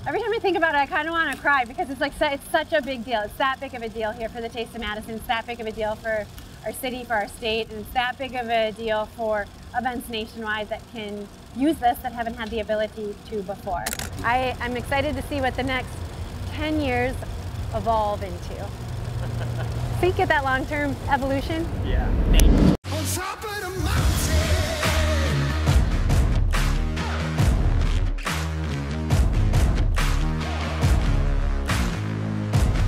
Every time I think about it, I kind of want to cry because it's like it's such a big deal. It's that big of a deal here for the Taste of Madison. It's that big of a deal for our city, for our state, and it's that big of a deal for events nationwide that can use this that haven't had the ability to before. I'm excited to see what the next 10 years evolve into. So you get that long-term evolution? Yeah. On top of the mountain.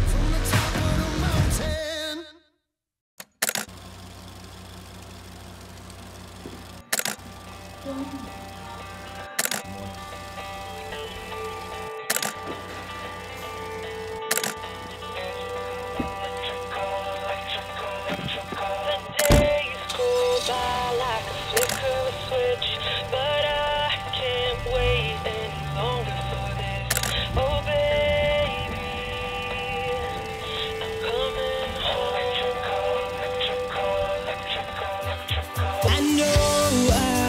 From the top of the mountain.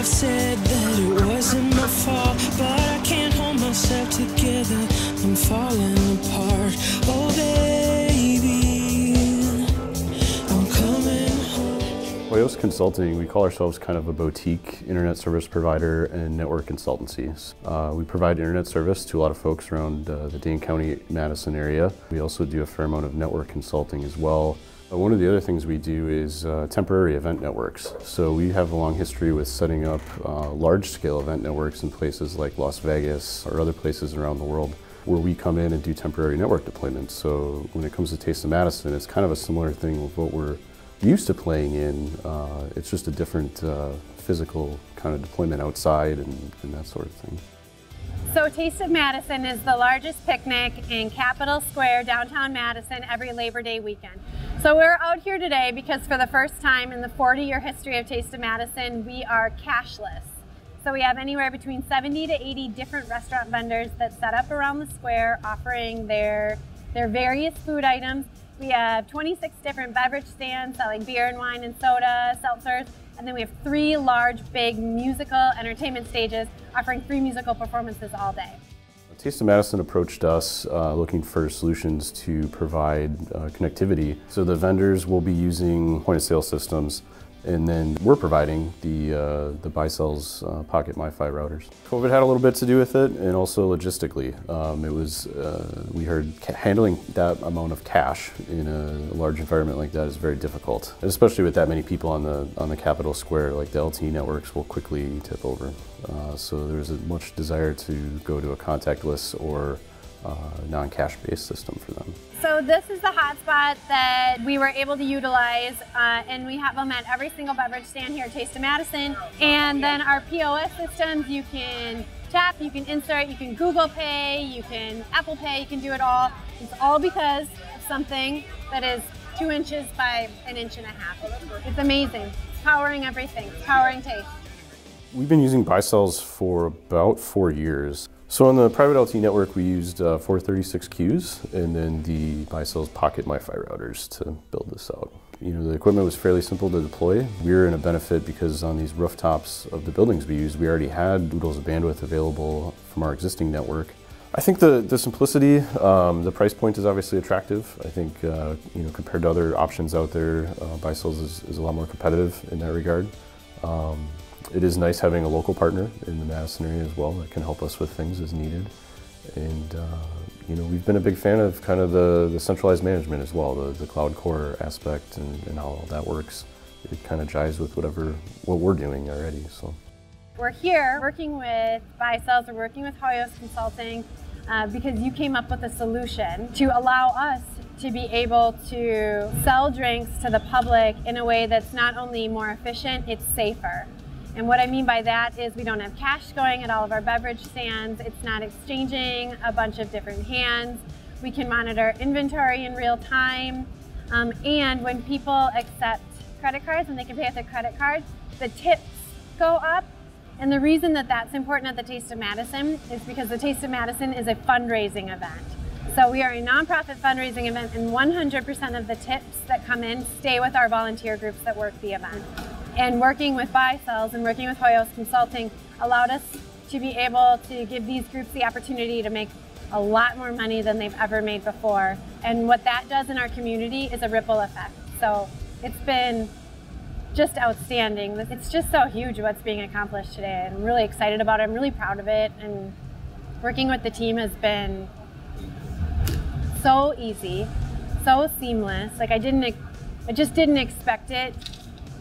Said that it wasn't my fault, but I can't hold myself together. I'm falling apart. Oh baby, I'm coming home. Hoyos Consulting, we call ourselves kind of a boutique internet service provider and network consultancies. We provide internet service to a lot of folks around the Dane County, Madison area. We also do a fair amount of network consulting as well. One of the other things we do is temporary event networks. So we have a long history with setting up large-scale event networks in places like Las Vegas or other places around the world where we come in and do temporary network deployments. So when it comes to Taste of Madison, it's kind of a similar thing with what we're used to playing in. It's just a different physical kind of deployment outside and that sort of thing. So Taste of Madison is the largest picnic in Capitol Square, downtown Madison, every Labor Day weekend. So we're out here today because for the first time in the 40-year history of Taste of Madison, we are cashless. So we have anywhere between 70 to 80 different restaurant vendors that set up around the square offering their various food items. We have 26 different beverage stands selling beer and wine and soda, seltzers, and then we have 3 large, big musical entertainment stages offering free musical performances all day. Taste of Madison approached us looking for solutions to provide connectivity. So the vendors will be using point-of-sale systems, and then we're providing the Baicells Pocket MiFi routers. COVID had a little bit to do with it, and also logistically. We heard handling that amount of cash in a large environment like that is very difficult, and especially with that many people on the Capitol Square. Like the LTE networks will quickly tip over. So there's a much desire to go to a contactless or non-cash based system for them. So this is the hotspot that we were able to utilize, and we have them at every single beverage stand here at Taste of Madison. And then our POS systems, you can tap, you can insert, you can Google Pay, you can Apple Pay, you can do it all. It's all because of something that is 2 inches by 1.5 inches. It's amazing. It's powering everything. It's powering taste. We've been using Baicells for about 4 years. So on the private LTE network, we used 436 Qs and then the Baicells Pocket MiFi routers to build this out. You know, the equipment was fairly simple to deploy. We were in a benefit because on these rooftops of the buildings we used, we already had oodles of bandwidth available from our existing network. I think the simplicity, the price point is obviously attractive. I think you know, compared to other options out there, Baicells is a lot more competitive in that regard. It is nice having a local partner in the Madison area as well that can help us with things as needed. And you know, we've been a big fan of kind of the centralized management as well, the cloud core aspect and how all that works. It kind of jives with what we're doing already. So we're here working with Baicells, we're working with Hoyos Consulting because you came up with a solution to allow us to be able to sell drinks to the public in a way that's not only more efficient, it's safer. And what I mean by that is we don't have cash going at all of our beverage stands. It's not exchanging a bunch of different hands. We can monitor inventory in real time. And when people accept credit cards and they can pay with a credit card, the tips go up. And the reason that that's important at the Taste of Madison is because the Taste of Madison is a fundraising event. So we are a nonprofit fundraising event, and 100% of the tips that come in stay with our volunteer groups that work the event. And working with Baicells and working with Hoyos Consulting allowed us to be able to give these groups the opportunity to make a lot more money than they've ever made before. And what that does in our community is a ripple effect. So it's been just outstanding. It's just so huge what's being accomplished today. I'm really excited about it. I'm really proud of it. And working with the team has been so easy, so seamless. Like I just didn't expect it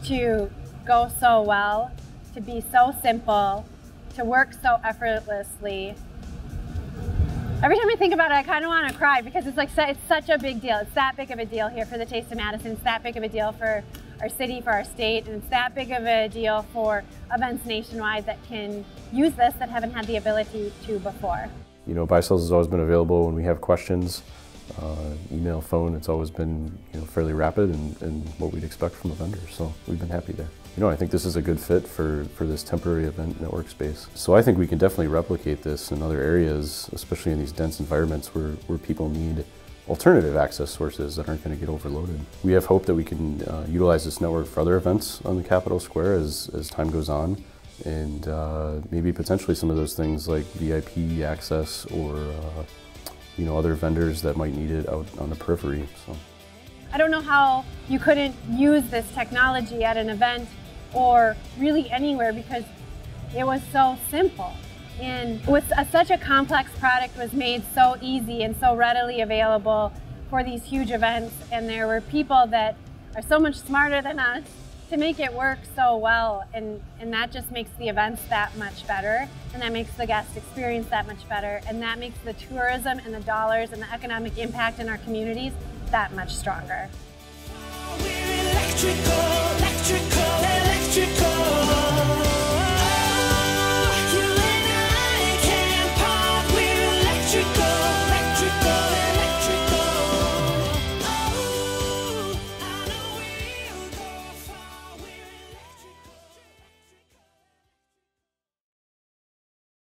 to go so well, to be so simple, to work so effortlessly. Every time I think about it, I kind of want to cry because it's like it's such a big deal. It's that big of a deal here for the Taste of Madison. It's that big of a deal for our city, for our state, and it's that big of a deal for events nationwide that can use this that haven't had the ability to before. You know, Baicells has always been available when we have questions. Email, phone, it's always been fairly rapid and what we'd expect from a vendor, so we've been happy there. I think this is a good fit for this temporary event network space. So I think we can definitely replicate this in other areas, especially in these dense environments where people need alternative access sources that aren't going to get overloaded. We have hope that we can utilize this network for other events on the Capitol Square as time goes on, and maybe potentially some of those things like VIP access or other vendors that might need it out on the periphery. So I don't know how you couldn't use this technology at an event or really anywhere because it was so simple. And such a complex product was made so easy and so readily available for these huge events. And there were people that are so much smarter than us to make it work so well. And that just makes the events that much better. And that makes the guest experience that much better. And that makes the tourism and the dollars and the economic impact in our communities that much stronger. We're electrical, electrical, electrical. Oh, you and I can't part. We're electrical.